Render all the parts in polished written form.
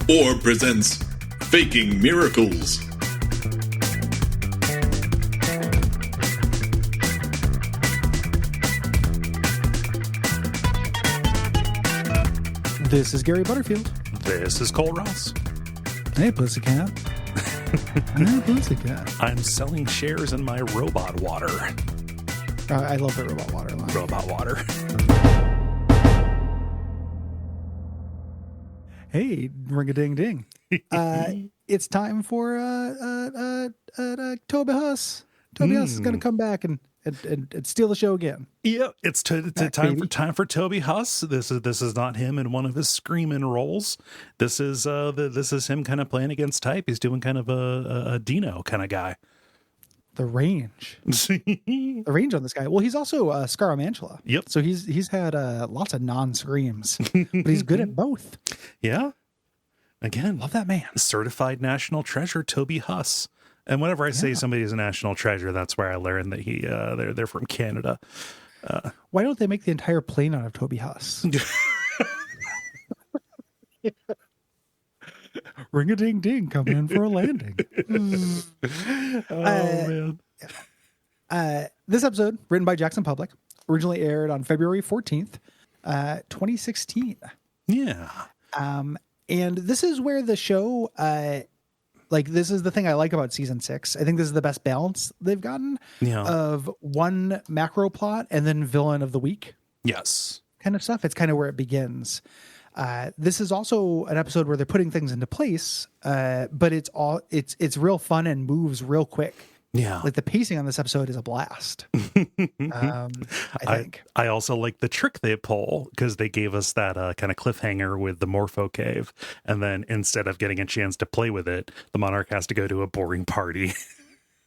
or presents Faking Miracles. This is Gary Butterfield. This is Cole Ross. Hey, Pussycat. Hey, Pussycat. I'm selling shares in my robot water. I love the robot water line. Robot water. Hey, ring-a-ding-ding. It's time for Toby Huss. Toby Huss is going to come back and steal the show again. Yep, it's time for Toby Huss. This is not him in one of his screaming roles. This is him kind of playing against type. He's doing kind of a Dino kind of guy. The range on this guy. Well, he's also Scaramantula. Yep. So he's had lots of non-screams, but he's good at both. Yeah. Again, Love that man. Certified national treasure, Toby Huss. And whenever I say somebody is a national treasure, that's where I learned that they're from Canada. Why don't they make the entire plane out of Toby Huss? Ring-a-ding-ding, coming in for a landing. Man. This episode, written by Jackson Public, originally aired on February 14th, 2016. Yeah. And this is where the show, this is the thing I like about season 6. I think this is the best balance they've gotten of one macro plot and then villain of the week. Yes. Kind of stuff. It's kind of where it begins. This is also an episode where they're putting things into place, but it's real fun and moves real quick. Yeah. Like the pacing on this episode is a blast. I think. I also like the trick they pull because they gave us that kind of cliffhanger with the Morpho Cave. And then instead of getting a chance to play with it, the Monarch has to go to a boring party.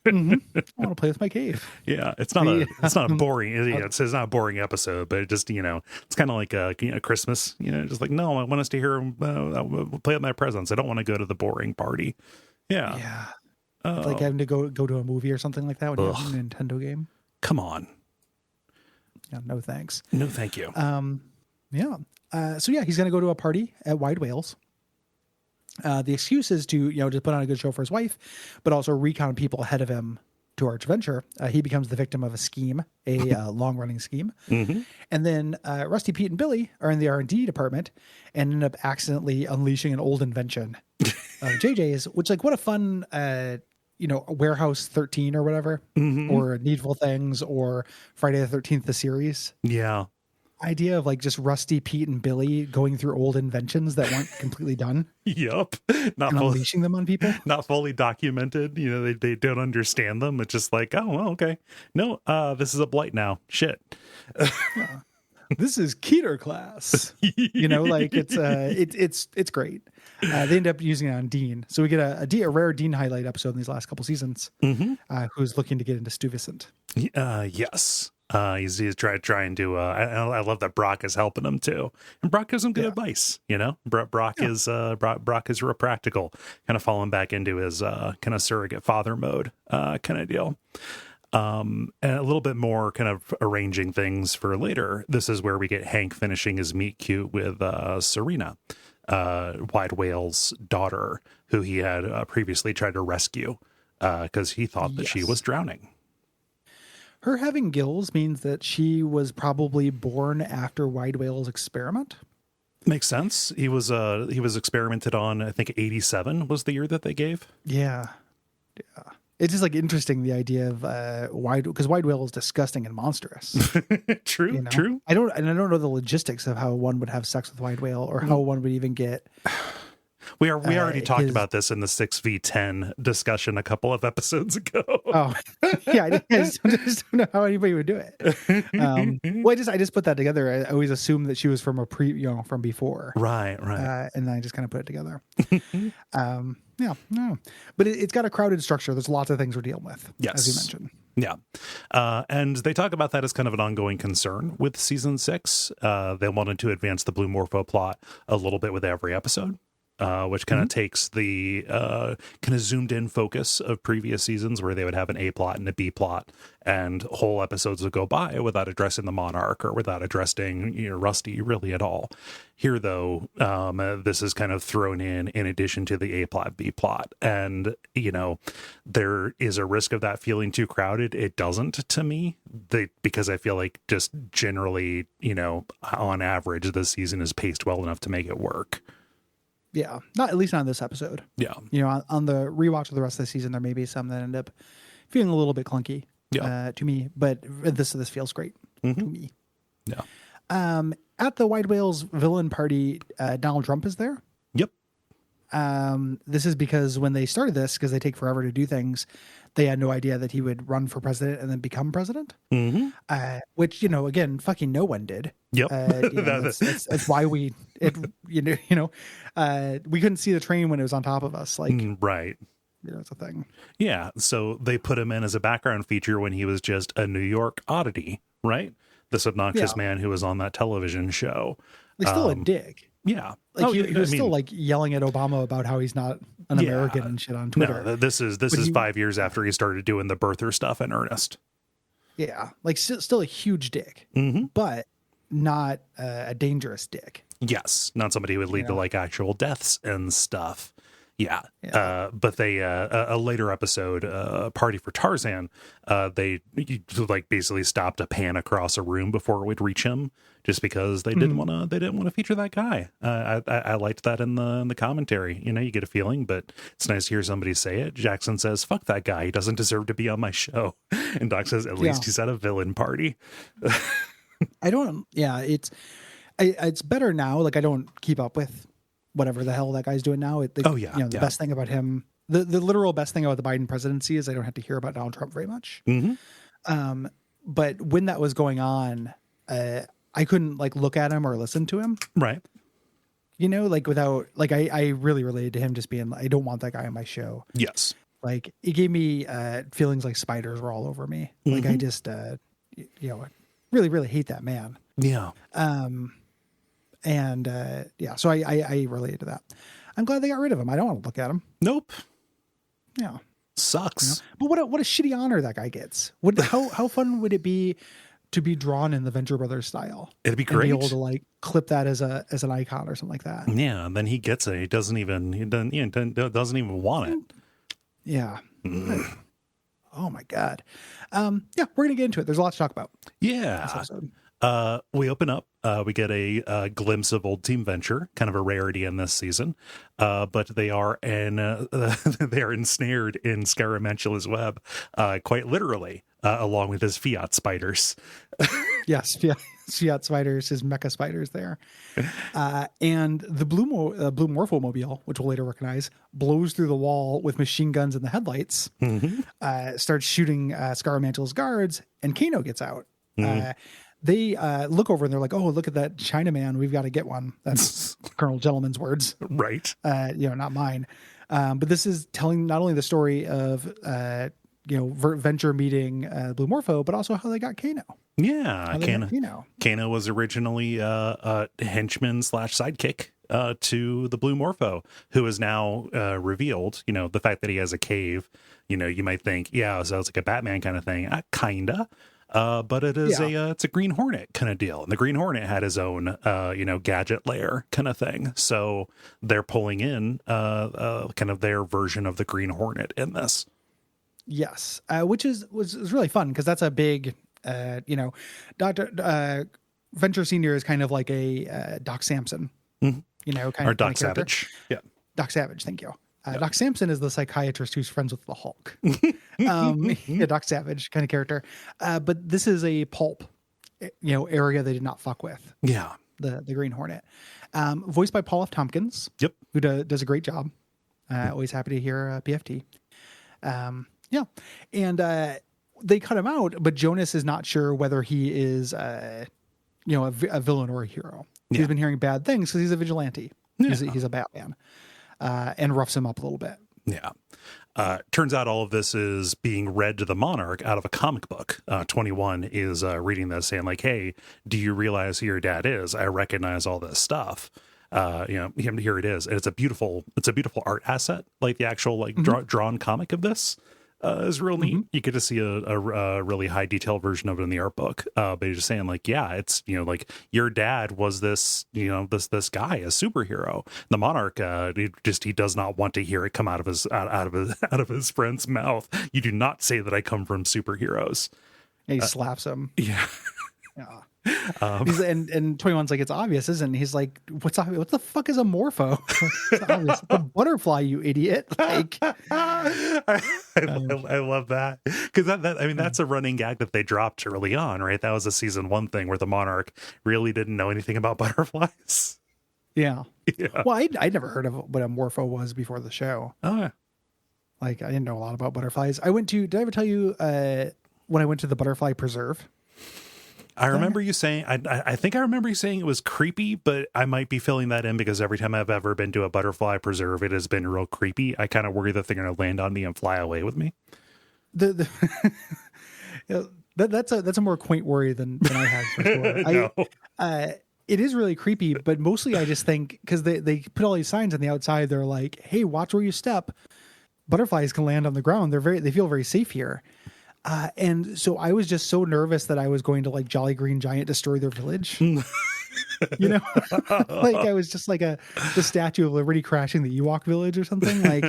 I want to play with my cave. Yeah, it's not a boring. It's not a boring episode, but it just it's kind of like a Christmas. Just like no, I want us to hear play with my presents. I don't want to go to the boring party. Yeah, yeah. Like having to go to a movie or something like that when you have a Nintendo game. Come on. Yeah, no thanks. No, thank you. Yeah. So he's going to go to a party at Wide Wales. The excuse is to, just put on a good show for his wife, but also recon people ahead of him to Arch Venture. He becomes the victim of a scheme, a long-running scheme. Mm-hmm. And then Rusty, Pete, and Billy are in the R&D department and end up accidentally unleashing an old invention of JJ's, which, what a fun, Warehouse 13 or whatever, or Needful Things, or Friday the 13th, the series. Yeah. Idea of just Rusty, Pete, and Billy going through old inventions that weren't completely done. Yep. Not unleashing them on people. Not fully documented. They don't understand them. It's just like, oh, well, okay. No, this is a blight now. Shit. This is Keter class. It's great. They end up using it on Dean. So we get a rare Dean highlight episode in these last couple seasons, who's looking to get into Stuyvesant. Yes. He's trying to. I love that Brock is helping him too, and Brock gives him good advice. Brock is real practical, kind of falling back into his kind of surrogate father mode kind of deal. And a little bit more kind of arranging things for later. This is where we get Hank finishing his meet cute with Sirena, Wide Whale's daughter, who he had previously tried to rescue because he thought that she was drowning. Her having gills means that she was probably born after Wide Whale's experiment. Makes sense. He was experimented on. I think 87 was the year that they gave. Yeah. It's just interesting, the idea of because Wide Whale is disgusting and monstrous. True. True. I don't know the logistics of how one would have sex with Wide Whale or how one would even get. We already talked about this in the 6v10 discussion a couple of episodes ago. Oh, yeah. I just don't know how anybody would do it. Well, I just put that together. I always assumed that she was from from before. Right. And then I just kind of put it together. Yeah, no. But it's got a crowded structure. There's lots of things we're dealing with, as you mentioned. Yeah. And they talk about that as kind of an ongoing concern with season 6. They wanted to advance the Blue Morpho plot a little bit with every episode. which kind of takes the kind of zoomed in focus of previous seasons where they would have an A plot and a B plot, and whole episodes would go by without addressing the Monarch or without addressing Rusty really at all. Here, though, this is kind of thrown in addition to the A plot, B plot, and there is a risk of that feeling too crowded. It doesn't to me, because I feel like just generally, on average, this season is paced well enough to make it work. Yeah, at least not in this episode. Yeah, on the rewatch of the rest of the season, there may be some that end up feeling a little bit clunky to me, but this feels great to me. Yeah. At the Wide Whales villain party, Donald Trump is there. Yep. This is because when they started this, because they take forever to do things, they had no idea that he would run for president and then become president. Which, again, fucking no one did. Yep. That's why we couldn't see the train when it was on top of us. Right. It's a thing. Yeah. So they put him in as a background feature when he was just a New York oddity, right? This obnoxious man who was on that television show. Still a dick. Yeah. He was still yelling at Obama about how he's not an American and shit on Twitter. No, this is 5 years after he started doing the birther stuff in earnest. Yeah. Still a huge dick, but not a dangerous dick. Yes. Not somebody who would lead to actual deaths and stuff. Yeah. But they, a later episode, Party for Tarzan, they basically stopped to pan across a room before it would reach him, just because they didn't want to feature that guy. I liked that in the commentary. You get a feeling, but it's nice to hear somebody say it. Jackson says, "Fuck that guy. He doesn't deserve to be on my show." And Doc says, "At least he's at a villain party." It's better now. I don't keep up with whatever the hell that guy's doing now. The best thing about him, the literal best thing about the Biden presidency is I don't have to hear about Donald Trump very much. But when that was going on, I couldn't look at him or listen to him. Right. Without I really related to him just being, I don't want that guy on my show. Yes. It gave me feelings like spiders were all over me. I just, really, really hate that man. Yeah. So I related to that. I'm glad they got rid of him. I don't want to look at him. Nope. Yeah. Sucks. But what a shitty honor that guy gets. How fun would it be to be drawn in the Venture Brothers style? It'd be great. And be able to clip that as an icon or something like that. Yeah. And then he gets it. He doesn't even want it. Yeah. Oh my God. We're going to get into it. There's a lot to talk about. Yeah. We open up, we get a glimpse of old Team Venture, kind of a rarity in this season, but they are ensnared in Scaramantula's web, quite literally, along with his Fiat spiders. Yes, Fiat spiders, his mecha spiders there. And the blue Morpho-mobile, which we'll later recognize, blows through the wall with machine guns in the headlights, starts shooting Scaramantula's guards, and Kano gets out. They look over and they're like, "Oh, look at that Chinaman. We've got to get one." That's Colonel Gentleman's words. Right. Not mine. But this is telling not only the story of, Venture meeting Blue Morpho, but also how they got Kano. Yeah. Kano was originally a henchman / sidekick to the Blue Morpho, who is now revealed. The fact that he has a cave, you might think, so it's like a Batman kind of thing. Kinda. But it is it's a Green Hornet kind of deal. And the Green Hornet had his own, gadget lair kind of thing. So they're pulling in kind of their version of the Green Hornet in this. Which was really fun because that's a big, Dr. Venture Senior is kind of like a Doc Samson, kind or of Doc character. Savage. Yeah. Doc Savage. Thank you. Doc Samson is the psychiatrist who's friends with the Hulk. Doc Savage kind of character. But this is a pulp, area they did not fuck with. Yeah. The Green Hornet. Voiced by Paul F. Tompkins. Yep. Who does a great job. Always happy to hear PFT. And they cut him out, but Jonas is not sure whether he is, a villain or a hero. Yeah. He's been hearing bad things because he's a vigilante. Yeah. He's a Batman. And roughs him up a little bit. Yeah. Turns out all of this is being read to the Monarch out of a comic book. 21 is reading this saying hey, do you realize who your dad is? I recognize all this stuff. Here it is. And it's a beautiful art asset. Like the actual like drawn comic of this is real neat. You get to see a really high detail version of it in the art book. But he's just saying like, yeah, it's, like your dad was this, this guy, a superhero. The Monarch, he does not want to hear it come out of his friend's mouth. You do not say that I come from superheroes. And he slaps him. Yeah. Yeah. And 21's like, it's obvious, isn't it? He's like, what's obvious? What the fuck is a morpho? It's obvious. The butterfly, you idiot. Like, I love that, because that's a running gag that they dropped early on, right? That was a season 1 thing where the Monarch really didn't know anything about butterflies. Yeah. Well, I'd never heard of what a morpho was before the show. Oh yeah. Like, I didn't know a lot about butterflies. Did I ever tell you when I went to the butterfly preserve? I remember you saying, I think I remember you saying it was creepy, but I might be filling that in because every time I've ever been to a butterfly preserve, it has been real creepy. I kind of worry that they're going to land on me and fly away with me. That's a more quaint worry than I had for sure. No. It is really creepy, but mostly I just think because they put all these signs on the outside. They're like, hey, watch where you step. Butterflies can land on the ground. They feel very safe here. And so I was just so nervous that I was going to like Jolly Green Giant destroy their village. Like I was just like the Statue of Liberty crashing the Ewok village or something. Like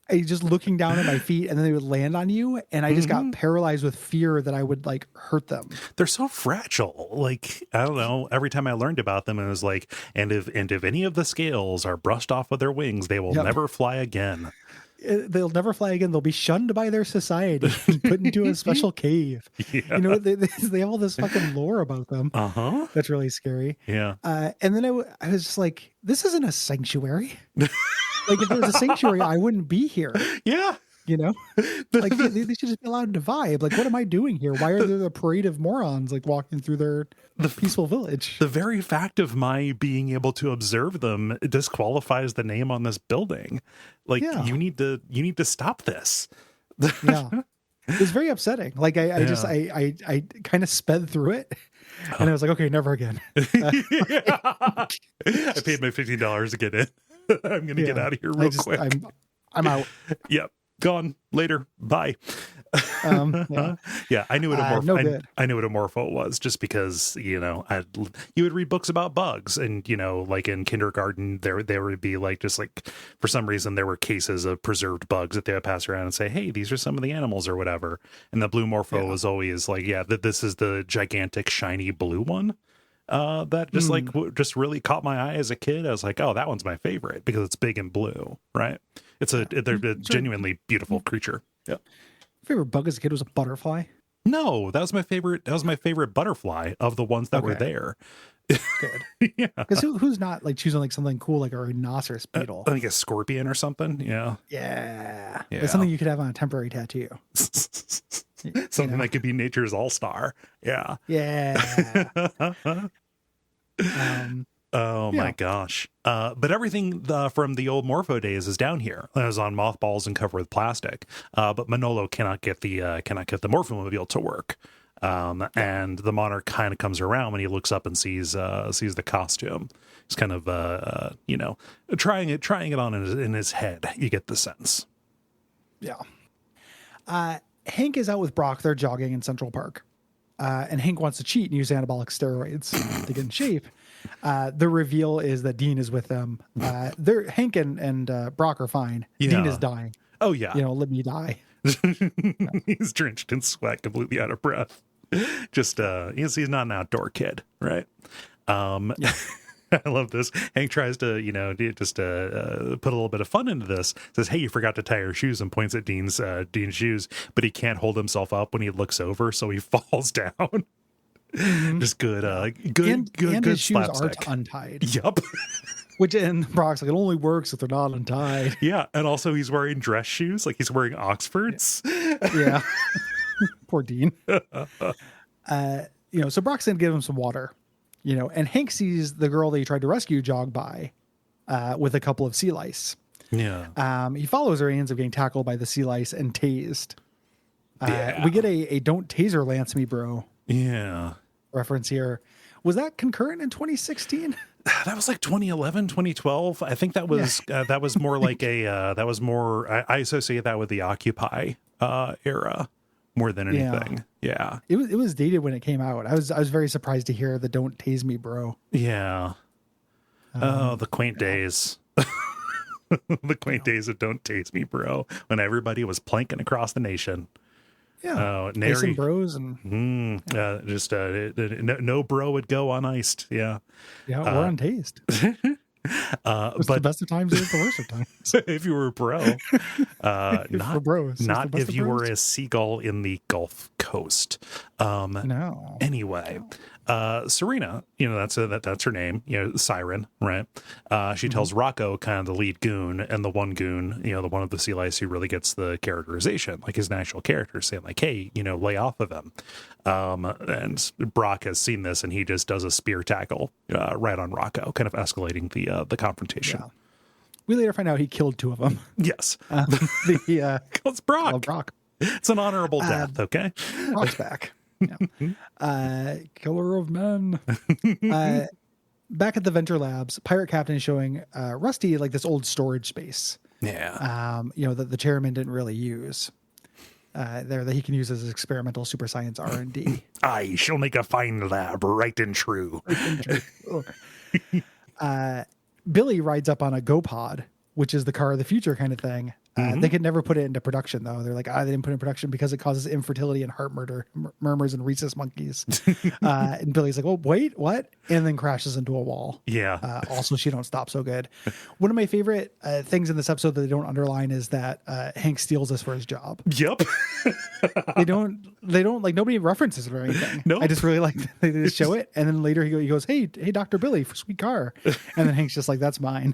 I just looking down at my feet, and then they would land on you, and I just got paralyzed with fear that I would like hurt them. They're so fragile. Like, I don't know. Every time I learned about them, it was like, and if any of the scales are brushed off with their wings, they will never fly again. They'll never fly again. They'll be shunned by their society and put into a special cave. Yeah. They have all this fucking lore about them. That's really scary. Yeah. And then I was just like, this isn't a sanctuary. Like, if there was a sanctuary, I wouldn't be here. Yeah. Like they should just be allowed to vibe. Like, what am I doing here? Why are there a parade of morons like walking through the peaceful village? The very fact of my being able to observe them disqualifies the name on this building. Like, you need to stop this. Yeah, it was very upsetting. Like I kind of sped through it, and I was like, okay, never again. I paid my $15 to get in. I'm gonna get out of here real quick. I'm out. Yep. Gone later. Bye. Yeah, I knew what a morpho. I knew what a morpho was just because you would read books about bugs, and like in kindergarten, there would be like just like for some reason there were cases of preserved bugs that they would pass around and say, hey, these are some of the animals or whatever. And the blue morpho was always like, that this is the gigantic shiny blue one. That just really caught my eye as a kid. I was like, oh, that one's my favorite because it's big and blue, right? They're a genuinely beautiful creature. Yeah. Favorite bug as a kid was a butterfly. No, that was my favorite. That was my favorite butterfly of the ones that were there. Good. Yeah. Because who's not like choosing like something cool like a rhinoceros beetle? I think a scorpion or something. Yeah. Yeah. It's something you could have on a temporary tattoo. Something that could be nature's all-star. Yeah. Yeah. My gosh. But everything from the old Morpho days is down here. It was on mothballs and covered with plastic. But Manolo cannot get the Morphomobile to work. And the Monarch kind of comes around when he looks up and sees the costume. He's kind of trying it on in his head. You get the sense. Yeah. Hank is out with Brock. They're jogging in Central Park. And Hank wants to cheat and use anabolic steroids to get in shape. The reveal is that Dean is with them. Hank and Brock are fine. Yeah. Dean is dying. Oh yeah. Let me die. He's drenched in sweat, completely out of breath. Just he's not an outdoor kid, right? Yeah. I love this. Hank tries to, just put a little bit of fun into this. Says, "Hey, you forgot to tie your shoes," and points at Dean's shoes, but he can't hold himself up when he looks over, so he falls down. Mm-hmm. Just good his shoes slapstick. Aren't untied. Yep. Which in Brock's like, it only works if they're not untied. Yeah, and also he's wearing dress shoes, like he's wearing Oxfords. Yeah. Poor Dean. So Brock's gonna give him some water. And Hank sees the girl that he tried to rescue jog by with a couple of sea lice. Yeah. He follows her and ends up getting tackled by the sea lice and tased. We get a "don't taser Lance me, bro" reference here, Was that concurrent in 2016? That was like 2011, 2012. I think that was more like I associate that with the Occupy era more than anything. Yeah. It was dated when it came out. I was very surprised to hear the "Don't Tase Me, Bro." Yeah. The quaint days. The quaint days of "Don't Tase Me, Bro," when everybody was planking across the nation. Yeah, nary bros and no bro would go uniced. Yeah, or untased. It's the best of times, it's the worst of times. If you were a bro, not bros, not if you were a seagull in the Gulf Coast. No. Anyway, Sirena, that's her name. Siren, right? She tells Rocco, kind of the lead goon, and the one goon, the one of the sea lice who really gets the characterization, like his national character, saying like, "Hey, lay off of him." And Brock has seen this, and he just does a spear tackle right on Rocco, kind of escalating the confrontation. Yeah. We later find out he killed two of them. Yes, it's Brock. Brock. It's an honorable death. Okay, Brock's back. Yeah. Killer of men. Back at the Venture Labs, Pirate Captain is showing Rusty like this old storage space. Yeah. That the chairman didn't really use. There that he can use as experimental super science R&D. I shall make a fine lab, right and true. Billy rides up on a GoPod, which is the car of the future kind of thing. They could never put it into production, though. They're like, they didn't put it in production because it causes infertility and heart murmurs and rhesus monkeys. And Billy's like, oh, wait, what? And then crashes into a wall. Yeah. Also, she don't stop so good. One of my favorite things in this episode that they don't underline is that Hank steals this for his job. Yep. They don't like, nobody references it or anything. Nope. I just really like they just show it. And then later he goes, hey, Dr. Billy, for sweet car. And then Hank's just like, that's mine.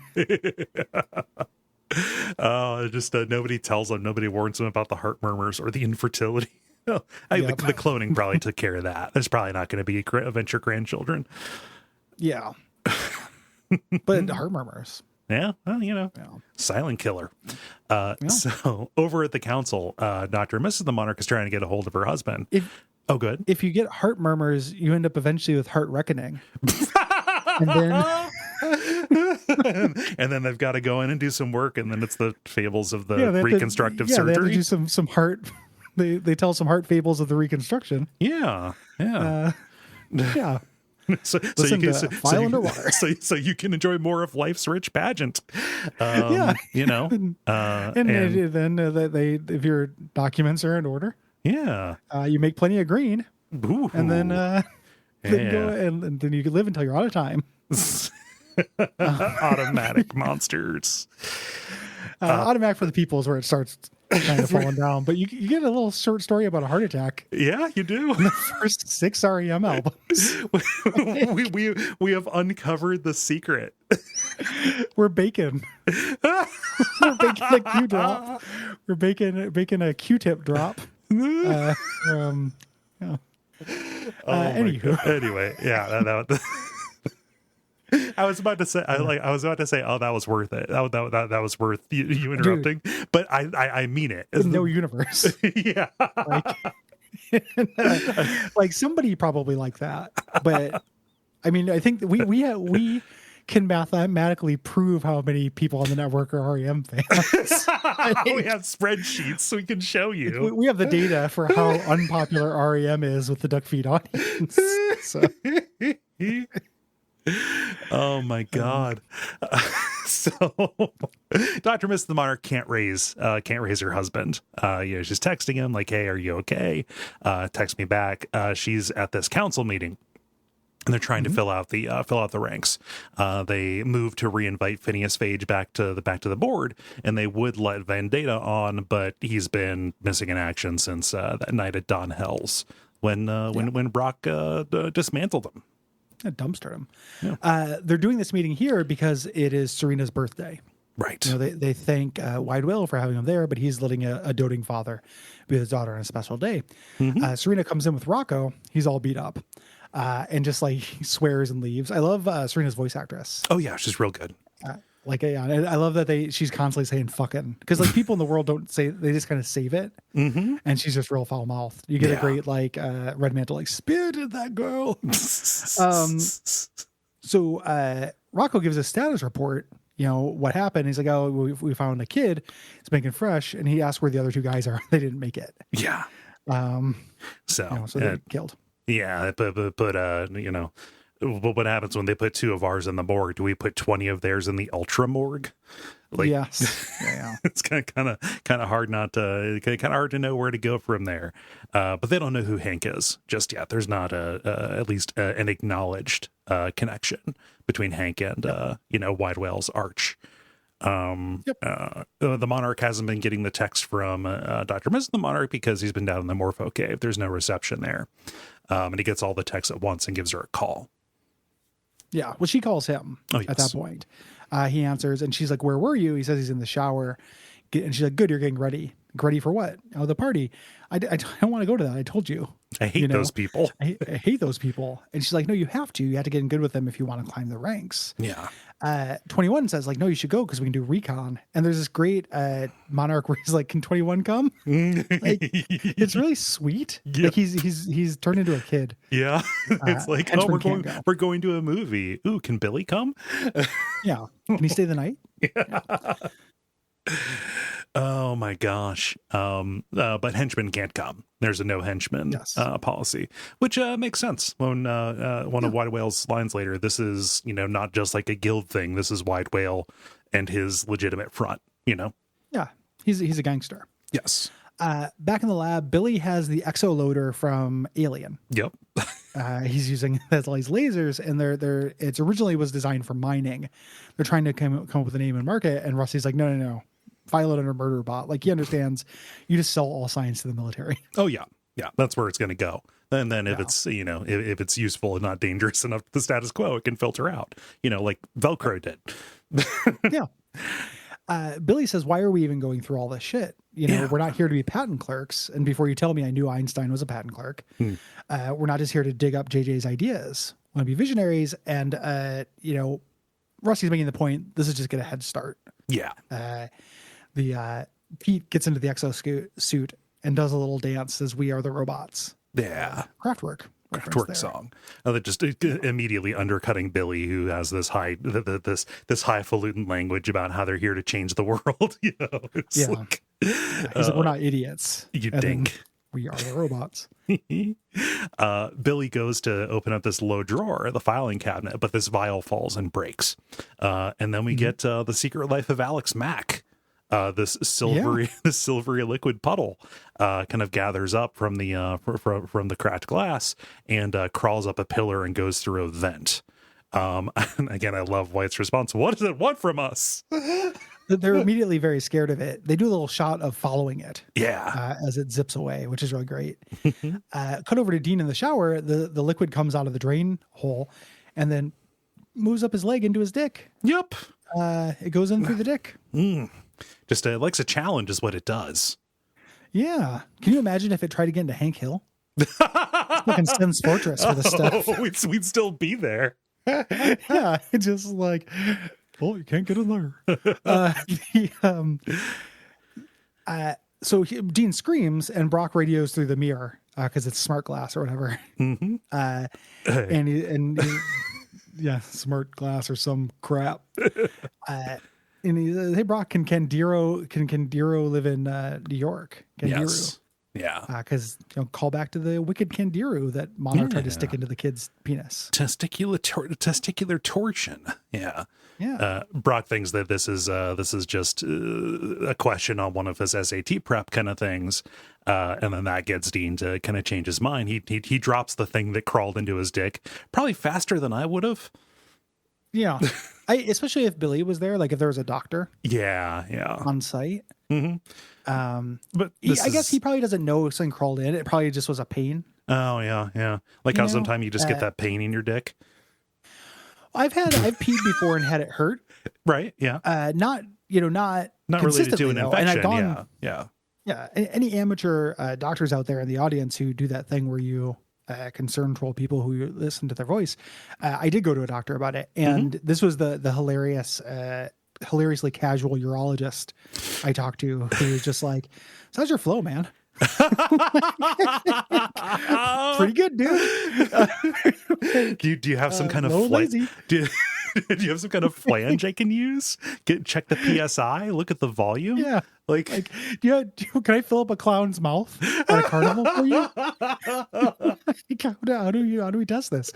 Just nobody tells him, nobody warns him about the heart murmurs or the infertility. The cloning probably took care of that. There's probably not going to be adventure grandchildren. Yeah. But heart murmurs. Yeah, well, silent killer. So over at the council, Dr. and Mrs. the Monarch is trying to get a hold of her husband. Good. If you get heart murmurs, you end up eventually with heart reckoning. And then and then they've got to go in and do some work, and then it's the fables of the reconstructive surgery. They have to do some heart. They tell some heart fables of the reconstruction. Yeah. So you can file underwater. So you can enjoy more of life's rich pageant. And then if your documents are in order, you make plenty of green. Ooh. And then go and then you can live until you're out of time. Automatic monsters. Automatic for the people is where it starts kind of falling down. But you get a little short story about a heart attack. Yeah, you do. In the first 6 REM albums. we have uncovered the secret. We're baking. We're baking a Q drop. We're baking a Q-tip drop. Anywho. Anyway, that I was about to say, oh, that was worth it. That was worth you interrupting. Dude, but I mean it. No universe. Yeah. Like somebody probably like that. But I mean, I think we can mathematically prove how many people on the network are REM fans. We have spreadsheets so we can show you. We have the data for how unpopular REM is with the Duckfeed audience. So. Oh my God. So Dr. Miss the Monarch can't raise her husband. She's texting him like, hey, are you okay? Text me back. She's at this council meeting. And they're trying to fill out the ranks. They move to reinvite Phineas Phage back to the board, and they would let Vendetta on, but he's been missing in action since that night at Don Hell's when Brock dismantled him. Dumpstered him. Yeah. They're doing this meeting here because it is Serena's birthday. Right. They thank Wide Whale for having him there, but he's letting a doting father be with his daughter on a special day. Serena comes in with Rocco. He's all beat up. And just like swears and leaves. I love Serena's voice actress. Oh yeah, she's real good. Like, yeah, and I love that she's constantly saying fucking, because like people in the world don't say, they just kind of save it. And she's just real foul mouthed. You get a great like Red Mantle, like spirited that girl. So Rocco gives a status report, what happened. He's like, oh, we found a kid. It's making fresh. And he asked where the other two guys are. They didn't make it. Yeah. So they killed. Yeah. But what happens when they put 2 of ours in the morgue? Do we put 20 of theirs in the ultra morgue? Like, yes. Yeah. It's kind of hard hard to know where to go from there. But they don't know who Hank is just yet. There's not at least an acknowledged connection between Hank and Wide Whale's arch. The Monarch hasn't been getting the text from Dr. Miz the Monarch because he's been down in the Morpho Cave. There's no reception there. And he gets all the texts at once and gives her a call. Yeah, well, she calls him at that point. He answers, and she's like, where were you? He says he's in the shower. And she's like, good, you're getting ready. Ready for what? Oh, the party. I don't want to go to that. I told you. I hate those people. I hate those people. And she's like, no, you have to. You have to get in good with them if you want to climb the ranks. Yeah. 21 says, like, no, you should go because we can do recon. And there's this great Monarch where he's like, can 21 come? Like, it's really sweet. Yeah. Like he's turned into a kid. Yeah. It's like, oh, we're going to a movie. Ooh, can Billy come? Yeah. Can he stay the night? Yeah. Oh my gosh. But henchmen can't come. There's a no henchman policy, which makes sense. When one of Wide Whale's lines later, this is, not just like a guild thing. This is Wide Whale and his legitimate front, Yeah. He's a gangster. Yes. Back in the lab, Billy has the exo loader from Alien. Yep. He's using all these lasers, and it's originally was designed for mining. They're trying to come up with a name and market, and Rusty's like, no. File it under murder bot. Like, he understands you just sell all science to the military. Oh yeah. Yeah. That's where it's going to go. And then if it's, if it's useful and not dangerous enough to the status quo, it can filter out, like Velcro did. Yeah. Billy says, why are we even going through all this shit? We're not here to be patent clerks. And before you tell me I knew Einstein was a patent clerk, we're not just here to dig up JJ's ideas. We want to be visionaries. And, Rusty's making the point, this is just get a head start. Yeah. Pete gets into the exosuit and does a little dance, says we are the robots. Yeah. Kraftwerk song. That just immediately undercutting Billy, who has this this highfalutin language about how they're here to change the world. He's like, we're not idiots. You think we are the robots. Billy goes to open up this low drawer, the filing cabinet, but this vial falls and breaks. And then we get The Secret Life of Alex Mack. This silvery liquid puddle kind of gathers up from the cracked glass and crawls up a pillar and goes through a vent. And again, I love White's response. What does it want from us? They're immediately very scared of it. They do a little shot of following it. Yeah. As it zips away, which is really great. Cut over to Dean in the shower. The liquid comes out of the drain hole and then moves up his leg into his dick. Yep. It goes in through the dick. Just likes a challenge is what it does. Yeah. Can you imagine if it tried to get into Hank Hill? Fucking Sin's Fortress for the stuff. We'd still be there. Yeah. It's just like, well, you can't get in there. So Dean screams and Brock radios through the mirror because it's smart glass or whatever. Yeah, smart glass or some crap. And he says, hey, Brock, can Candiru live in New York? Candiru. Yes. Yeah. Because call back to the wicked Candiru that Monarch tried to stick into the kid's penis. Testicular torsion. Yeah. Yeah. Brock thinks that this is just a question on one of his SAT prep kind of things. And then that gets Dean to kind of change his mind. He drops the thing that crawled into his dick probably faster than I would have. Yeah. Especially if Billy was there, like if there was a doctor. Yeah. On site. Mm-hmm. But I guess he probably doesn't know something crawled in. It probably just was a pain. Oh yeah. Like how sometimes you just get that pain in your dick. I've peed before and had it hurt. Right. Yeah. Not related to an infection. And I've gone, Yeah. Any amateur doctors out there in the audience who do that thing where you concern troll people who listen to their voice. I did go to a doctor about it, and this was the hilarious hilariously casual urologist I talked to who was just like, so how's your flow, man? Pretty good, dude. Do you have some kind of lazy. do you have some kind of flange I can use? Check the PSI, look at the volume. Yeah. Like can I fill up a clown's mouth at a carnival for you? How do we test this?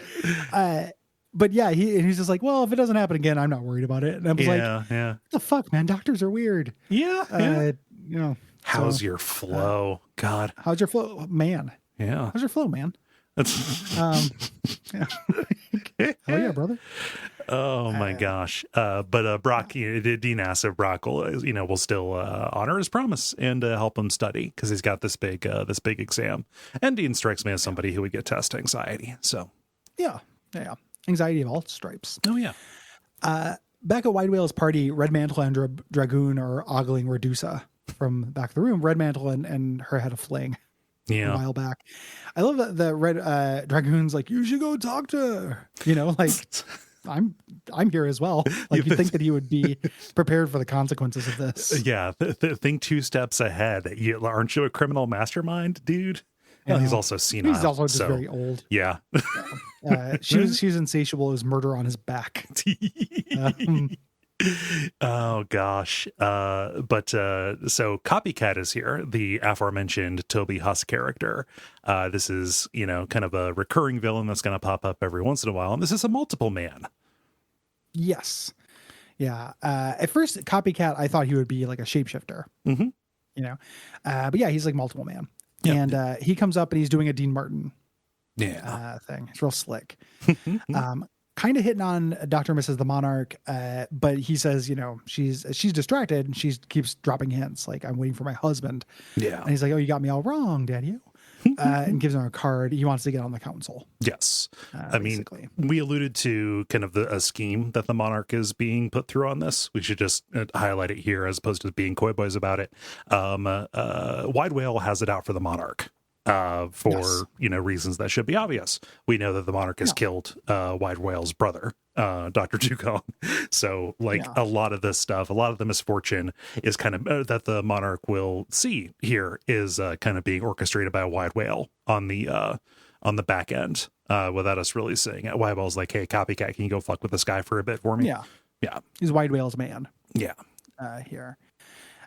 But yeah, he's just like, well, if it doesn't happen again, I'm not worried about it. And I was yeah. what the fuck, man? Doctors are weird. Yeah. How's So, your flow? God. how's your flow, man? Yeah. How's your flow, man? That's Yeah. Oh yeah, brother. oh my gosh. But Brock, Dean asks if Brock will still honor his promise and help him study because he's got this big exam. And Dean strikes me as somebody who would get test anxiety. So Yeah. Anxiety of all stripes. oh yeah. Back at Wide Whale's party, Red Mantle and Dragoon are ogling Redusa from back of the room. Red Mantle and her had a fling a while back. I love that the Red Dragoon's like, you should go talk to her. Like I'm here as well. Like you think that he would be prepared for the consequences of this. Yeah, think 2 steps ahead. Aren't you a criminal mastermind, dude? Well, he's also senile. He's also just very old. Yeah. She's insatiable as murder on his back. Oh gosh. So Copycat is here, the aforementioned Toby Huss character. This is, kind of a recurring villain that's going to pop up every once in a while. And this is a multiple man. Yes. Yeah. At first, Copycat, I thought he would be like a shapeshifter. Mm-hmm. But yeah, he's like multiple man. Yeah. And he comes up and he's doing a Dean Martin thing. It's real slick. Kind of hitting on Dr. Mrs. the Monarch, but he says, she's distracted and she keeps dropping hints like, I'm waiting for my husband. Yeah. And he's like, oh, you got me all wrong, Daddy. And gives him a card. He wants to get on the council. Yes. Basically. We alluded to kind of a scheme that the Monarch is being put through on this. We should just highlight it here as opposed to being coy boys about it. Wide Whale has it out for the Monarch. For reasons that should be obvious. We know that the Monarch has killed Wide Whale's brother, Dr. Dugong. So a lot of this stuff, a lot of the misfortune is kind of that the Monarch will see here is kind of being orchestrated by Wide Whale on the back end without us really seeing it. Wide Whale's like, hey, Copycat, can you go fuck with this guy for a bit for me? Yeah. He's Wide Whale's man. Yeah. Here.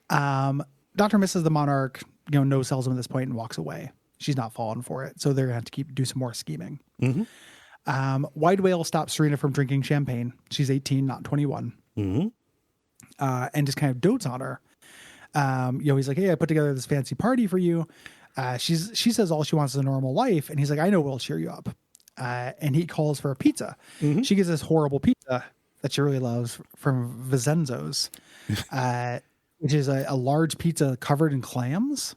Dr. Mrs. the Monarch, no sells him at this point and walks away. She's not falling for it. So they're going to have to do some more scheming. Mm-hmm. Wide Whale stops Sirena from drinking champagne. She's 18, not 21. Mm-hmm. And just kind of dotes on her. He's like, hey, I put together this fancy party for you. She says all she wants is a normal life. And he's like, I know we'll cheer you up. And he calls for a pizza. Mm-hmm. She gets this horrible pizza that she really loves from Vincenzo's. Which is a large pizza covered in clams.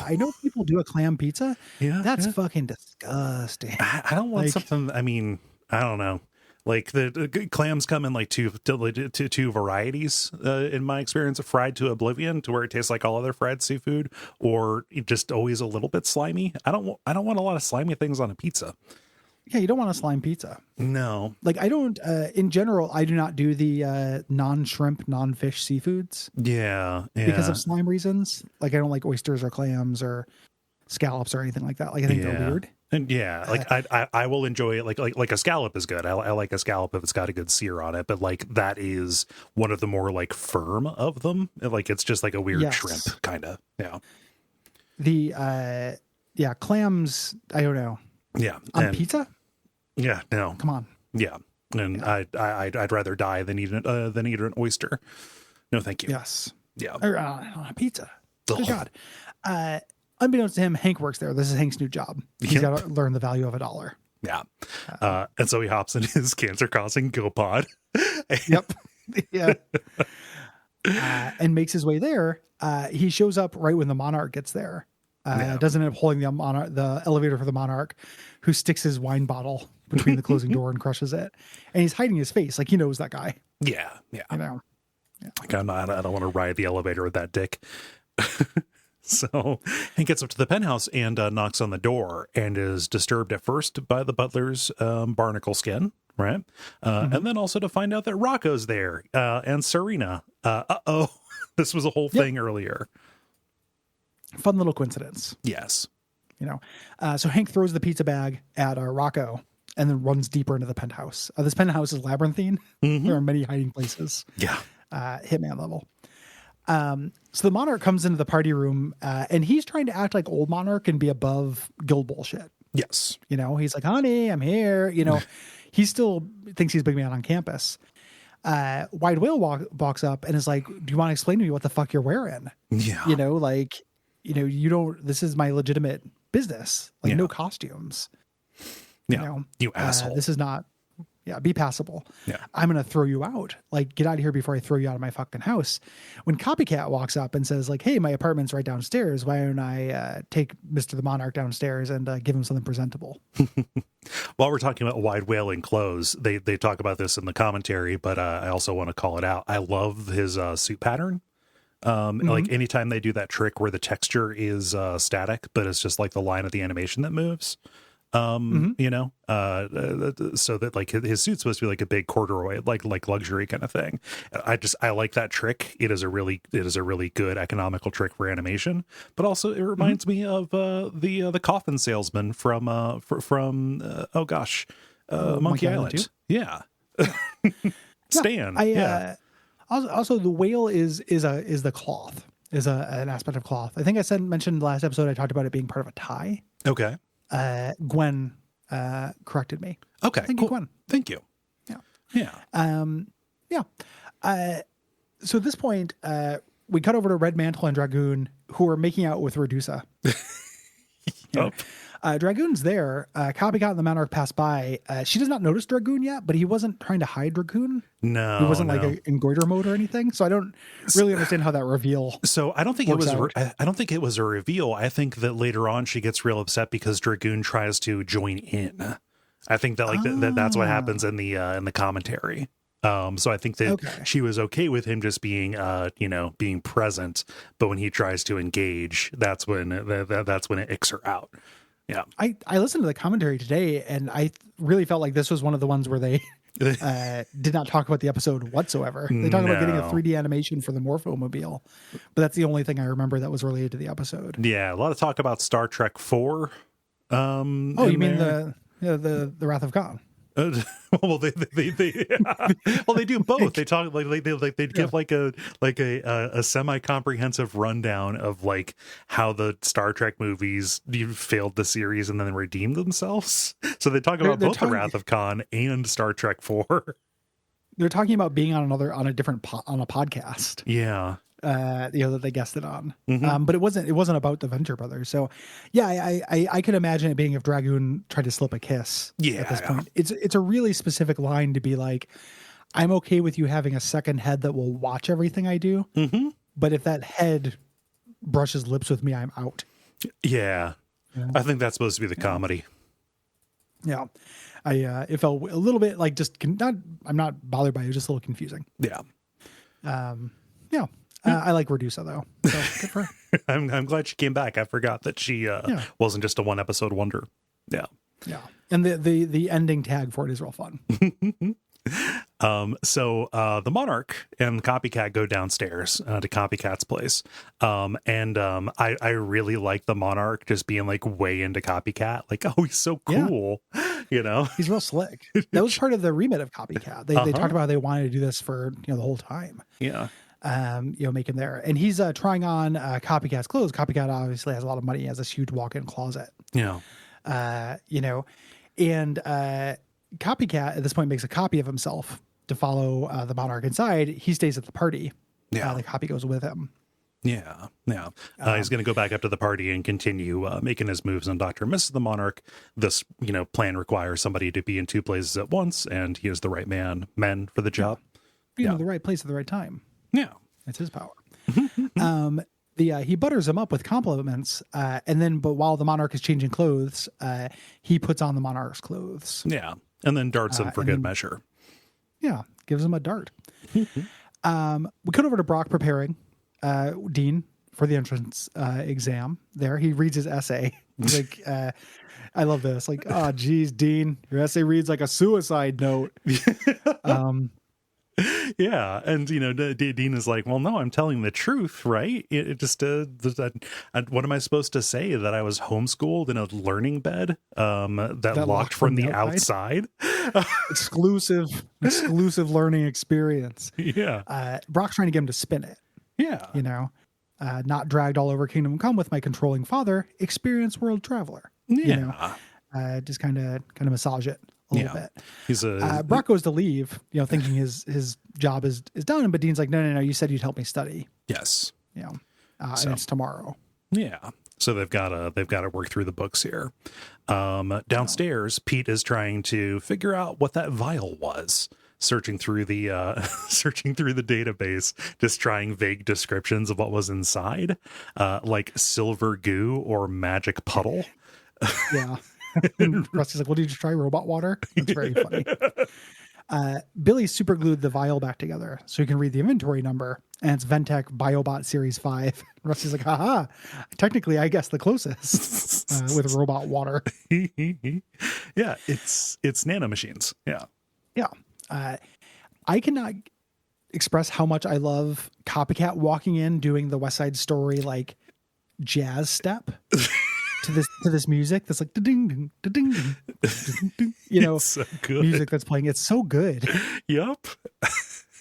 I know people do a clam pizza. Yeah, that's fucking disgusting. I don't want something. I mean, I don't know. Like the clams come in like two varieties. In my experience, fried to oblivion, to where it tastes like all other fried seafood, or just always a little bit slimy. I don't want a lot of slimy things on a pizza. Yeah, you don't want a slime pizza. No. I don't, in general, I do not do the non-shrimp, non-fish seafoods. Yeah. Because of slime reasons. I don't like oysters or clams or scallops or anything like that. I think they're weird. And I will enjoy it. Like a scallop is good. I like a scallop if it's got a good sear on it. But that is one of the more firm of them. It's just like a weird shrimp kind of. Yeah. The clams. I don't know. Yeah. On pizza. Yeah, no. Come on. Yeah, and I'd rather die than eat an oyster. No, thank you. Yes. Yeah. Or on a pizza. Good God. Unbeknownst to him, Hank works there. This is Hank's new job. He's got to learn the value of $1. Yeah. And so he hops in his cancer-causing GoPod. Yep. Yeah. And makes his way there. He shows up right when the Monarch gets there. Doesn't end up holding the elevator for the Monarch, who sticks his wine bottle between the closing door and crushes it. And he's hiding his face. He knows that guy. Yeah. Yeah. I don't want to ride the elevator with that dick. So he gets up to the penthouse and knocks on the door and is disturbed at first by the butler's barnacle skin, right? And then also to find out that Rocco's there and Sirena. This was a whole thing earlier. Fun little coincidence. Yes. So Hank throws the pizza bag at Rocco and then runs deeper into the penthouse. This penthouse is labyrinthine. There are many hiding places. Yeah. Hitman level. So the Monarch comes into the party room and he's trying to act like old Monarch and be above guild bullshit. Yes. He's like, honey, I'm here. He still thinks he's big man on campus. Wide Whale walks up and is like, do you want to explain to me what the fuck you're wearing? Yeah. You don't, this is my legitimate business. Like no costumes. You asshole. This is not, be passable. Yeah. I'm going to throw you out. Like, get out of here before I throw you out of my fucking house. When Copycat walks up and says like, hey, my apartment's right downstairs. Why don't I take Mr. the Monarch downstairs and give him something presentable? While we're talking about Wide Whale and clothes, they talk about this in the commentary, but I also want to call it out. I love his suit pattern. Like anytime they do that trick where the texture is static, but it's just like the line of the animation that moves. So that like his suit's supposed to be like a big corduroy, like luxury kind of thing. I like that trick. It is a really good economical trick for animation, but also it reminds me of the coffin salesman from Monkey Island. Yeah. Stan. Also the whale is the cloth, is an aspect of cloth. I think I mentioned last episode I talked about it being part of a tie. Okay. Gwen corrected me. Okay. Thank you, Gwen. Thank you. Yeah. So at this point, we cut over to Red Mantle and Dragoon, who are making out with Redusa. Dragoon's there. Copycat and the Monarch pass by. She does not notice Dragoon yet, but he wasn't trying to hide Dragoon. No, he wasn't like in goiter mode or anything. So I don't really understand how that reveal. So I don't think it was. I don't think it was a reveal. I think that later on she gets real upset because Dragoon tries to join in. I think that that's what happens in the commentary. So I think that she was okay with him just being, being present, but when he tries to engage, that's when it icks her out. Yeah. I listened to the commentary today and I really felt like this was one of the ones where they did not talk about the episode whatsoever. They talk about getting a 3D animation for the Morphomobile, but that's the only thing I remember that was related to the episode. Yeah. A lot of talk about Star Trek 4. You mean the Wrath of Khan? Well, they do both. They talk they give like a semi-comprehensive rundown of like how the Star Trek movies failed the series and then redeemed themselves. So they talk about both the Wrath of Khan and Star Trek 4. They're talking about being on a podcast. Yeah. That they guessed it on. But it wasn't about the Venture Brothers. So yeah, I could imagine it being if Dragoon tried to slip a kiss at this point. It's a really specific line to be like, I'm okay with you having a second head that will watch everything I do. But if that head brushes lips with me, I'm out. Yeah. I think that's supposed to be the comedy. Yeah. It felt a little bit like I'm not bothered by it. It was just a little confusing. Yeah. Yeah. I like Redusa though. So good for her. I'm glad she came back. I forgot that she wasn't just a one episode wonder. Yeah. Yeah. And the ending tag for it is real fun. So the Monarch and the Copycat go downstairs to Copycat's place. I really like the Monarch just being like way into Copycat. Like, oh, he's so cool. Yeah. He's real slick. That was part of the remit of Copycat. They talked about how they wanted to do this for the whole time. Yeah. Make him there. And he's trying on Copycat's clothes. Copycat obviously has a lot of money. He has this huge walk-in closet. Yeah. And Copycat at this point makes a copy of himself to follow the Monarch inside. He stays at the party. Yeah. The copy goes with him. Yeah. Yeah. He's going to go back up to the party and continue making his moves on Dr. and Mrs. the Monarch. This, plan requires somebody to be in two places at once, and he is the right men for the job. Being in the right place at the right time. Yeah. It's his power. He butters him up with compliments, but while the Monarch is changing clothes, he puts on the Monarch's clothes. Yeah. And then darts him for good measure. Yeah. Gives him a dart. We cut over to Brock preparing Dean for the entrance exam there. He reads his essay. Like, I love this. Like, oh, geez, Dean, your essay reads like a suicide note. Yeah, and Dean is like, well, no, I'm telling the truth, right? It just what am I supposed to say, that I was homeschooled in a learning bed that locked from the outside? exclusive learning experience. Yeah. Brock's trying to get him to spin it. Yeah. Not dragged all over Kingdom Come with my controlling father, experienced world traveler. Yeah. Just kind of massage it a little bit. He's Brock goes to leave, thinking his job is done, but Dean's like, no, you said you'd help me study. Yes. And it's tomorrow. Yeah. So they've got to work through the books here. Downstairs, Pete is trying to figure out what that vial was. Searching through the database, just trying vague descriptions of what was inside, like silver goo or magic puddle. Yeah. And Rusty's like, well, did you try robot water? It's very funny. Billy super glued the vial back together so you can read the inventory number, and it's VenTech Biobot Series 5. Rusty's like, haha, technically, I guess the closest with robot water. Yeah, it's nanomachines. Yeah. Yeah. I cannot express how much I love Copycat walking in, doing the West Side Story, like jazz step to this music that's like ding ding ding ding, it's so good. Music that's playing. It's so good. Yep.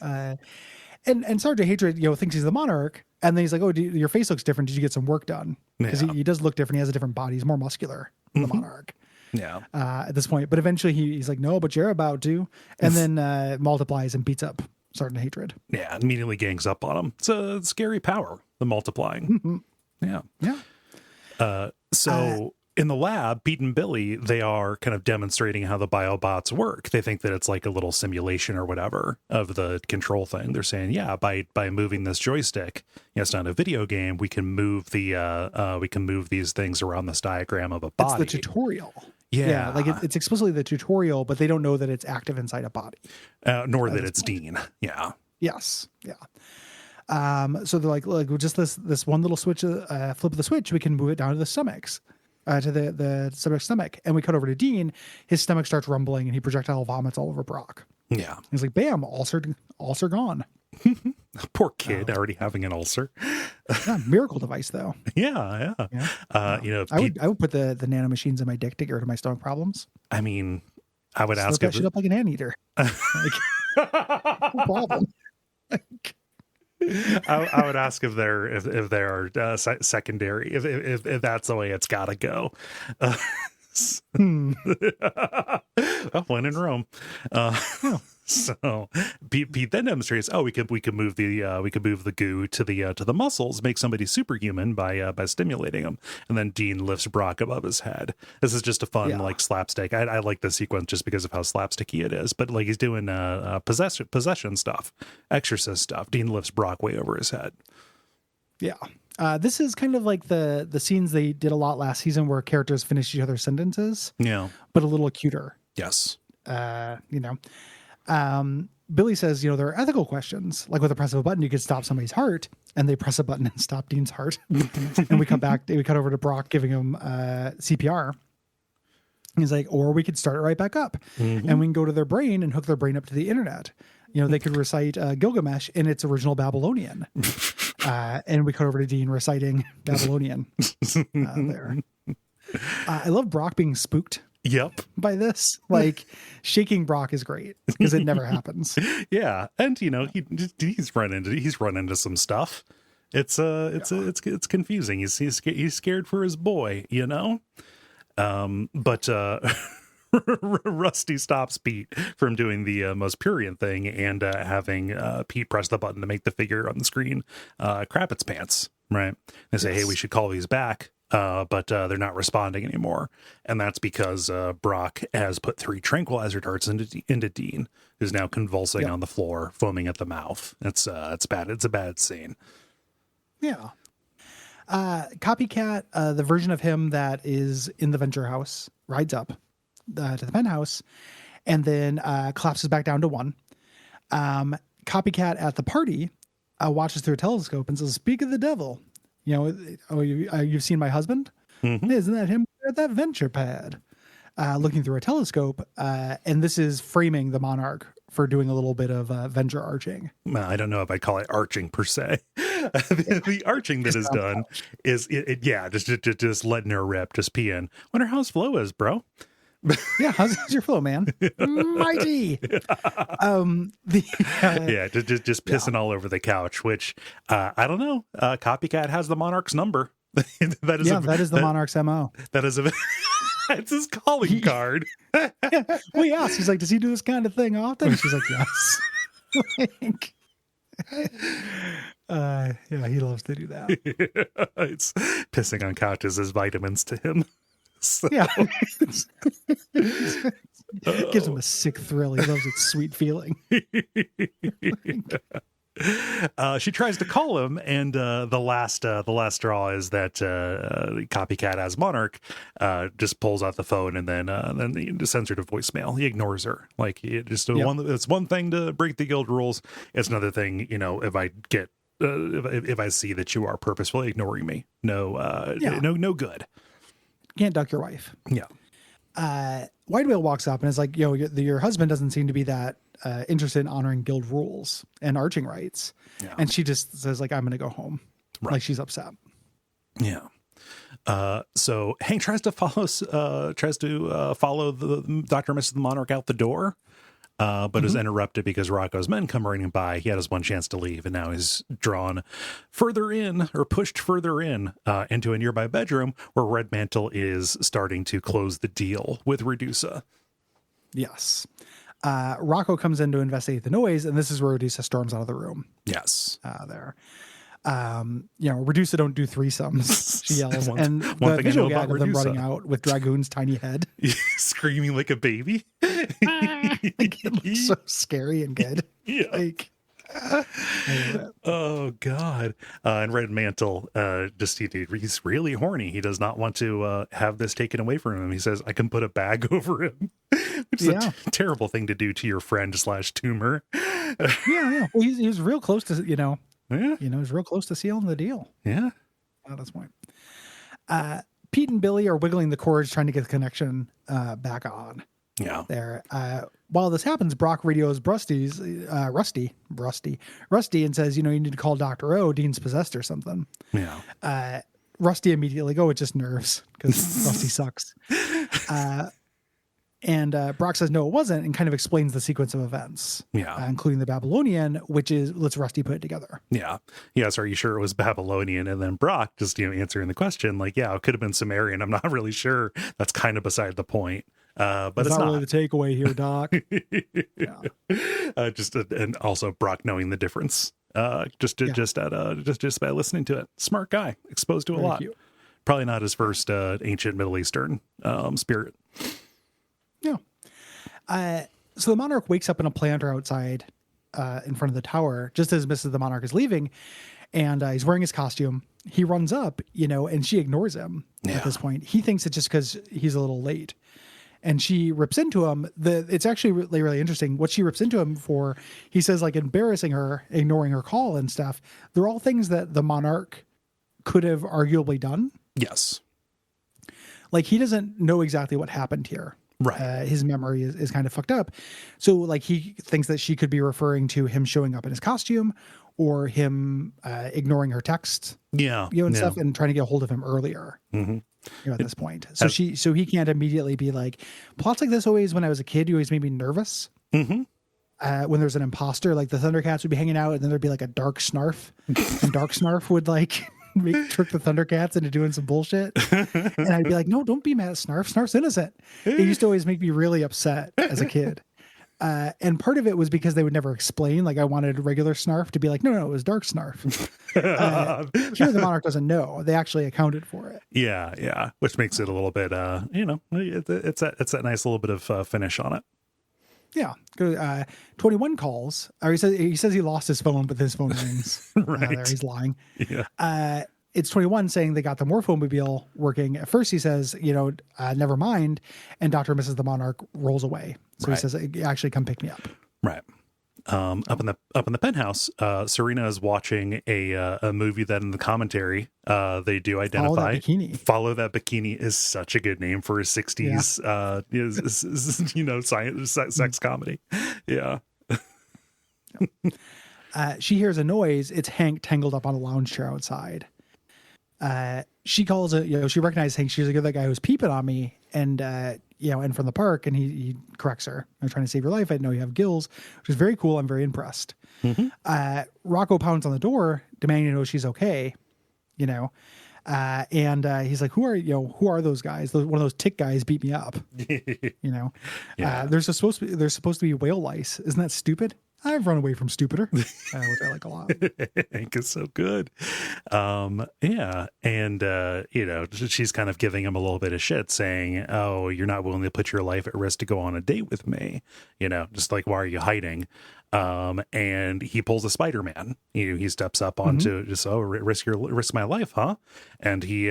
And Sergeant Hatred, thinks he's the Monarch, and then he's like, "Oh, your face looks different. Did you get some work done?" Because he does look different. He has a different body. He's more muscular than the Monarch. Yeah. At this point, but eventually he's like, "No, but you're about to," and then multiplies and beats up Sergeant Hatred. Yeah, immediately gangs up on him. It's a scary power, the multiplying. Yeah. Yeah. So in the lab, Pete and Billy, they are kind of demonstrating how the biobots work. They think that it's like a little simulation or whatever of the control thing. They're saying, yeah, by moving this joystick, it's not a video game. We can move these things around this diagram of a body. It's the tutorial. Yeah. Like it's explicitly the tutorial, but they don't know that it's active inside a body. Nor that it's Dean. Yeah. Yes. Yeah. So they're like, look, with just this one little switch, flip of the switch, we can move it down to the stomachs, to the subject's stomach. And we cut over to Dean. His stomach starts rumbling and he projectile vomits all over Brock. Yeah. He's like, bam, ulcer gone. Poor kid already having an ulcer. Yeah, miracle device though. Yeah. I would put the nanomachines in my dick to get rid of my stomach problems. I mean, I would ask that shit up like an anteater. No problem. I would ask if there are secondary, if that's the way it's got to go. When in Rome. So Pete then demonstrates, we could move the goo to the muscles, make somebody superhuman by stimulating them, and then Dean lifts Brock above his head. This is just a fun like slapstick. I like this sequence just because of how slapsticky it is. But like he's doing possession stuff, exorcist stuff. Dean lifts Brock way over his head. Yeah. This is kind of like the scenes they did a lot last season where characters finish each other's sentences. Yeah. But a little cuter. Yes. Billy says, there are ethical questions, like with the press of a button, you could stop somebody's heart, and they press a button and stop Dean's heart. And we cut over to Brock giving him CPR. He's like, or we could start it right back up, and we can go to their brain and hook their brain up to the internet. They could recite Gilgamesh in its original Babylonian. And we cut over to Dean reciting Babylonian there. I love Brock being spooked. Yep. By this, like shaking Brock is great because it never happens. Yeah, and he's run into some stuff. It's confusing. He's scared for his boy, but Rusty stops Pete from doing the most Purian thing and having Pete press the button to make the figure on the screen crap its pants. Right? They say, hey, we should call these back. But they're not responding anymore, and that's because Brock has put 3 tranquilizer darts into Dean, who's now convulsing on the floor, foaming at the mouth. It's bad. It's a bad scene. Yeah. Copycat, the version of him that is in the Venture house, rides up to the penthouse, and then collapses back down to 1. Copycat at the party watches through a telescope and says, "Speak of the devil. You've seen my husband? Isn't that him at that venture pad? Looking through a telescope, and this is framing the Monarch for doing a little bit of venture arching. Well, I don't know if I call it arching per se. The arching that is done is just letting her rip, just peeing. Wonder how his flow is, bro. Yeah, how's your flow, man? Mighty. Just pissing all over the couch, which I don't know. Copycat has the Monarch's number. that is the Monarch's MO. That is a it's his calling card. Well, he asked, he's like, does he do this kind of thing often? She's like, yes. He loves to do that. It's pissing on couches as vitamins to him. So. Yeah. Gives him a sick thrill. He loves its sweet feeling. She tries to call him, and the last straw is that Copycat as Monarch just pulls out the phone, and then he just sends her to voicemail. He ignores her. Like, it's one thing to break the guild rules. It's another thing, if I get if I see that you are purposefully ignoring me. No good. Can't duck your wife. Yeah. White Whale walks up and is like, your husband doesn't seem to be that interested in honoring guild rules and arching rights. Yeah. And she just says, like, I'm going to go home. Right. Like, she's upset. Yeah. So Hank tries to follow the Dr. and Mrs. Monarch out the door, but is interrupted because Rocco's men come running by. He had his one chance to leave, and now he's drawn further in, or pushed further in, into a nearby bedroom where Red Mantle is starting to close the deal with Redusa. Yes. Rocco comes in to investigate the noise, and this is where Redusa storms out of the room. Yes. There. Redusa don't do threesomes, she yells. One the visual gag of them running out with Dragoon's tiny head. Screaming like a baby. It looks so scary and good. Yeah. Oh, God. And Red Mantle, he's really horny. He does not want to have this taken away from him. He says, I can put a bag over him. Which is a terrible thing to do to your friend / tumor. Yeah. Well, he was real close to, Yeah. He's real close to sealing the deal. Yeah. At this point. Pete and Billy are wiggling the cords trying to get the connection back on. Yeah. There. While this happens, Brock radios Rusty, and says, you need to call Dr. O. Dean's possessed or something. Yeah. Rusty immediately it's just nerves because Rusty sucks. And Brock says, no, it wasn't, and kind of explains the sequence of events, including the Babylonian, which is, let's Rusty put it together. Yeah. Yes. Are you sure it was Babylonian? And then Brock just, answering the question, like, yeah, it could have been Sumerian. I'm not really sure. That's kind of beside the point. But it's not really the takeaway here, Doc. And also Brock knowing the difference, just by listening to it. Smart guy, exposed to a lot. Cute. Probably not his first ancient Middle Eastern spirit. Yeah. So the Monarch wakes up in a planter outside in front of the tower, just as Mrs. the Monarch is leaving, and he's wearing his costume. He runs up, and she ignores him at this point. He thinks it's just because he's a little late. And she rips into him. It's actually really, really interesting. What she rips into him for, he says, like, embarrassing her, ignoring her call and stuff. They're all things that the Monarch could have arguably done. Yes. Like, he doesn't know exactly what happened here. Right. His memory is kind of fucked up. So, like, he thinks that she could be referring to him showing up in his costume or him ignoring her text. Yeah. Stuff, and trying to get a hold of him earlier. Mm-hmm. At this point. So he can't immediately be like, plots like this always, when I was a kid, you always made me nervous. Mm-hmm. When there's an imposter, like the Thundercats would be hanging out and then there'd be like a Dark Snarf, and Dark Snarf would like trick the Thundercats into doing some bullshit. And I'd be like, no, don't be mad at Snarf. Snarf's innocent. It used to always make me really upset as a kid. And part of it was because they would never explain. Like, I wanted regular Snarf to be like, no, it was Dark Snarf. Here the Monarch doesn't know. They actually accounted for it. Yeah. Which makes it a little bit, it's that nice little bit of finish on it. Yeah. 21 calls. Or he says he lost his phone, but his phone rings. Right. There, he's lying. Yeah. It's 21 saying they got the Morphomobile working. At first he says, never mind. And Dr. and Mrs. the Monarch rolls away. So he says, actually come pick me up. Right. Up in the penthouse, Sirena is watching a movie that in the commentary they do identify. Follow That Bikini is such a good name for a 60s sex comedy. Yeah. She hears a noise. It's Hank tangled up on a lounge chair outside. She calls it, she recognizes Hank. She's like, "You're that guy who's peeping on me." And, and from the park, and he corrects her. "I'm trying to save your life. I know you have gills," which is very cool. I'm very impressed. Rocco pounds on the door, demanding to know she's okay, and he's like, who are those guys? One of those tick guys beat me up, There's supposed to be whale lice. Isn't that stupid? I've run away from stupider, which I like a lot. Hank is so good. And, she's kind of giving him a little bit of shit, saying, "Oh, you're not willing to put your life at risk to go on a date with me. Just like, why are you hiding?" And he pulls a Spider-Man. He steps up onto risk my life, huh? And he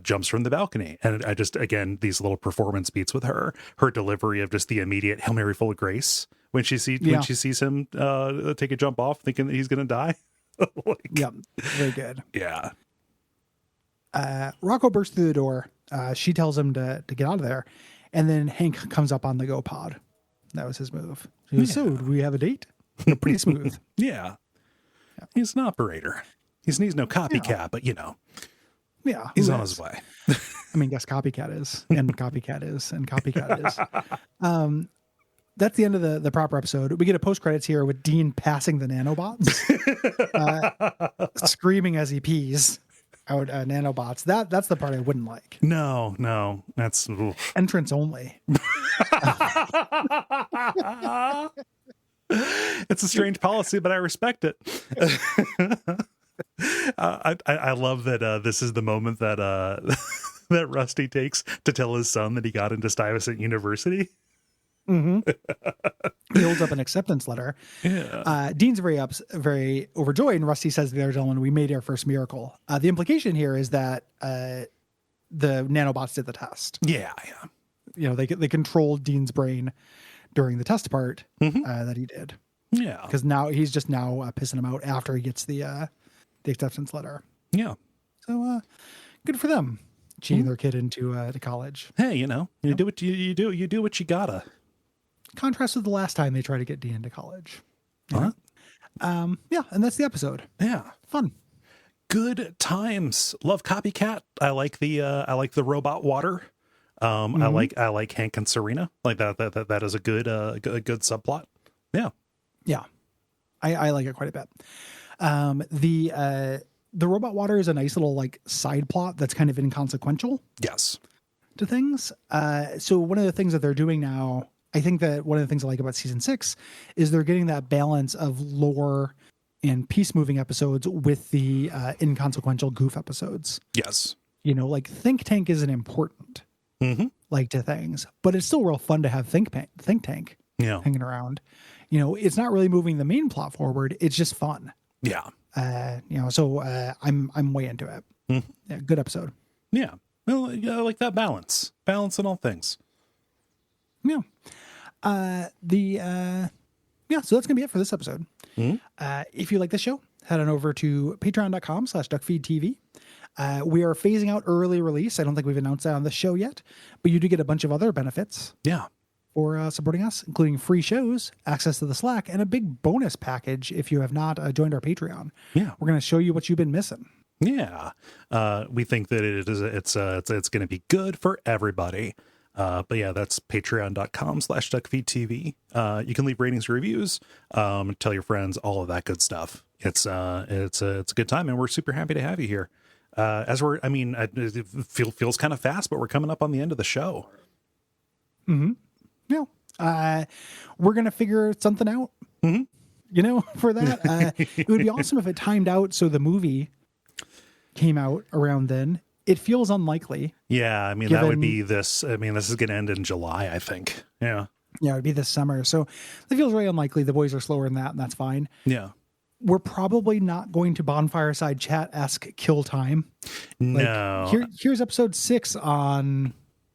jumps from the balcony. And I just, again, these little performance beats with her delivery of just the immediate Hail Mary full of grace when she sees him take a jump off thinking that he's going to die. Yep. Very good. Yeah. Rocco bursts through the door. She tells him to get out of there. And then Hank comes up on the Go Pod. That was his move. He goes, "So, do we have a date?" Pretty smooth. Yeah. He's an operator. He's no copycat, but yeah, he's on his way. I mean, guess copycat is, and copycat is, and copycat is. That's the end of the proper episode. We get a post credits here with Dean passing the nanobots, screaming as he pees out nanobots. That's the part I wouldn't like. No, that's entrance only. It's a strange policy, but I respect it. I love that this is the moment that that Rusty takes to tell his son that he got into Stuyvesant University. He holds up an acceptance letter. Yeah. Dean's very overjoyed, and Rusty says to the other gentleman, "We made our first miracle." The implication here is that the nanobots did the test. Yeah. They controlled Dean's brain during the test part that he did. Yeah, because now he's just pissing him out after he gets the acceptance letter. Yeah, so good for them, cheating their kid into to college. Hey, you do what you do. You do what you gotta. Contrast with the last time they tried to get Dean into college. Huh? Yeah, and that's the episode. Yeah, fun. Good times. Love Copycat. I like the robot water. I like Hank and Sirena. Like that is a good subplot. Yeah. Yeah. I like it quite a bit. The robot water is a nice little side plot that's kind of inconsequential. Yes. To things. So one of the things that they're doing now, I think that one of the things I like about season 6 is they're getting that balance of lore and piece moving episodes with the inconsequential goof episodes. Yes. Think Tank isn't important to things, but it's still real fun to have Think Tank hanging around. It's not really moving the main plot forward. It's just fun. Yeah. So I'm way into it. Yeah, good episode. Yeah. Well, I like that balance in all things. Yeah. So that's gonna be it for this episode. If you like this show, head on over to patreon.com/Duckfeed.tv. We are phasing out early release. I don't think we've announced that on the show yet, but you do get a bunch of other benefits. Yeah. For supporting us, including free shows, access to the Slack, and a big bonus package if you have not joined our Patreon. Yeah. We're going to show you what you've been missing. Yeah. We think that it's going to be good for everybody. But yeah, that's patreon.com/DuckFeedTV. You can leave ratings and reviews, tell your friends, all of that good stuff. It's a good time, and we're super happy to have you here. It feels kind of fast, but we're coming up on the end of the show. Yeah. We're going to figure something out, for that. It would be awesome if it timed out so the movie came out around then. It feels unlikely. Yeah, that would be this. This is going to end in July, I think. Yeah. Yeah, it would be this summer. So it feels very unlikely. The boys are slower than that, and that's fine. Yeah. We're probably not going to Bonfireside Chat-esque kill time. No. Here's episode 6 on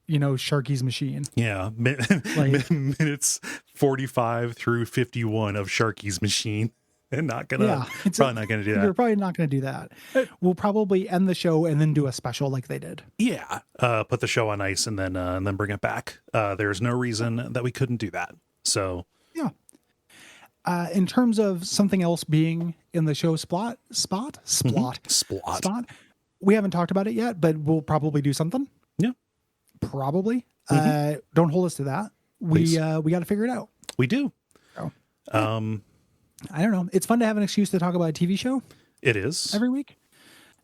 Sharky's machine. Yeah. Like, Minutes 45 through 51 of Sharky's machine. And probably not going to do that. We're probably not going to do that. We'll probably end the show and then do a special like they did. Yeah. Put the show on ice and then bring it back. There's no reason that we couldn't do that. So yeah. In terms of something else being in the show spot, we haven't talked about it yet, but we'll probably do something. Yeah. Probably. Don't hold us to that. We got to figure it out. We do. So, I don't know. It's fun to have an excuse to talk about a TV show. It is every week.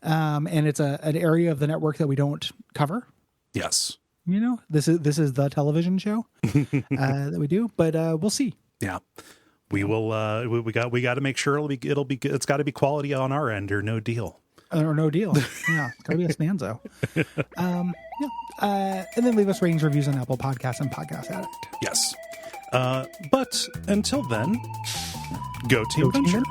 And it's an area of the network that we don't cover. Yes. This is the television show that we do, but we'll see. Yeah. We will. We got to make sure it's got to be quality on our end or no deal. Or no deal. Yeah. It's got to be a stanzo. And then leave us ratings, reviews on Apple Podcasts and Podcast Addict. Yes. But until then, go Team Venture.